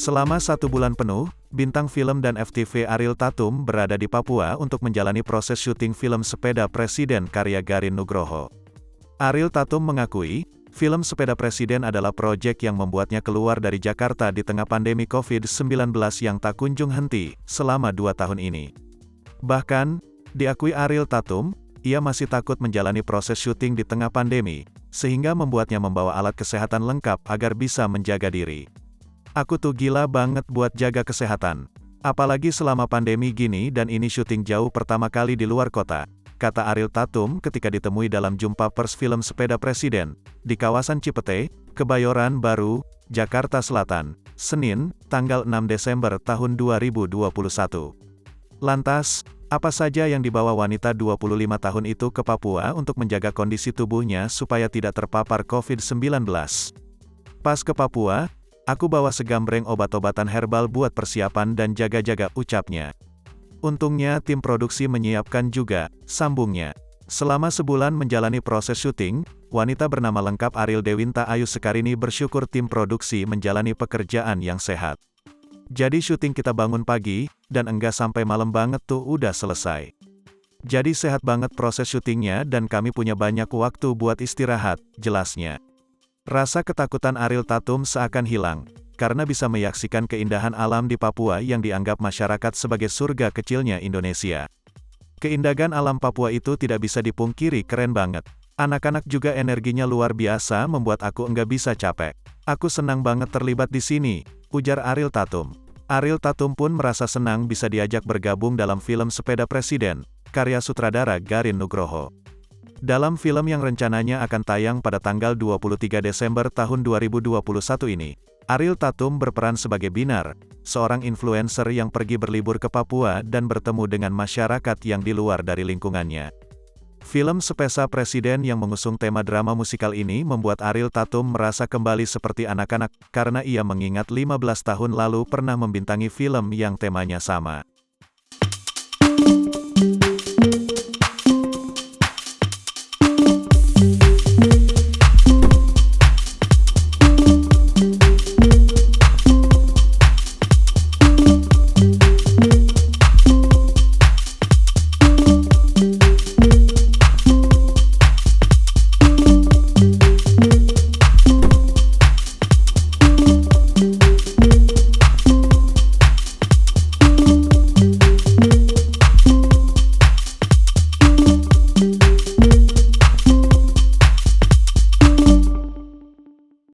Selama 1 bulan penuh, bintang film dan FTV Ariel Tatum berada di Papua untuk menjalani proses syuting film Sepeda Presiden karya Garin Nugroho. Ariel Tatum mengakui, film Sepeda Presiden adalah proyek yang membuatnya keluar dari Jakarta di tengah pandemi COVID-19 yang tak kunjung henti selama 2 tahun ini. Bahkan, diakui Ariel Tatum, ia masih takut menjalani proses syuting di tengah pandemi, sehingga membuatnya membawa alat kesehatan lengkap agar bisa menjaga diri. Aku tuh gila banget buat jaga kesehatan. Apalagi selama pandemi gini dan ini syuting jauh pertama kali di luar kota, kata Ariel Tatum ketika ditemui dalam jumpa pers film Sepeda Presiden, di kawasan Cipete, Kebayoran Baru, Jakarta Selatan, Senin, tanggal 6 Desember tahun 2021. Lantas, apa saja yang dibawa wanita 25 tahun itu ke Papua untuk menjaga kondisi tubuhnya supaya tidak terpapar COVID-19? Pas ke Papua, aku bawa segambreng obat-obatan herbal buat persiapan dan jaga-jaga, ucapnya. Untungnya tim produksi menyiapkan juga, sambungnya. Selama sebulan menjalani proses syuting, wanita bernama lengkap Ariel Dewinta Ayu Sekarini bersyukur tim produksi menjalani pekerjaan yang sehat. Jadi syuting kita bangun pagi, dan enggak sampai malam banget tuh udah selesai. Jadi sehat banget proses syutingnya dan kami punya banyak waktu buat istirahat, jelasnya. Rasa ketakutan Ariel Tatum seakan hilang, karena bisa menyaksikan keindahan alam di Papua yang dianggap masyarakat sebagai surga kecilnya Indonesia. Keindahan alam Papua itu tidak bisa dipungkiri keren banget. Anak-anak juga energinya luar biasa membuat aku enggak bisa capek. Aku senang banget terlibat di sini, ujar Ariel Tatum. Ariel Tatum pun merasa senang bisa diajak bergabung dalam film Sepeda Presiden, karya sutradara Garin Nugroho. Dalam film yang rencananya akan tayang pada tanggal 23 Desember tahun 2021 ini, Ariel Tatum berperan sebagai Binar, seorang influencer yang pergi berlibur ke Papua dan bertemu dengan masyarakat yang di luar dari lingkungannya. Film Sepeda Presiden yang mengusung tema drama musikal ini membuat Ariel Tatum merasa kembali seperti anak-anak, karena ia mengingat 15 tahun lalu pernah membintangi film yang temanya sama.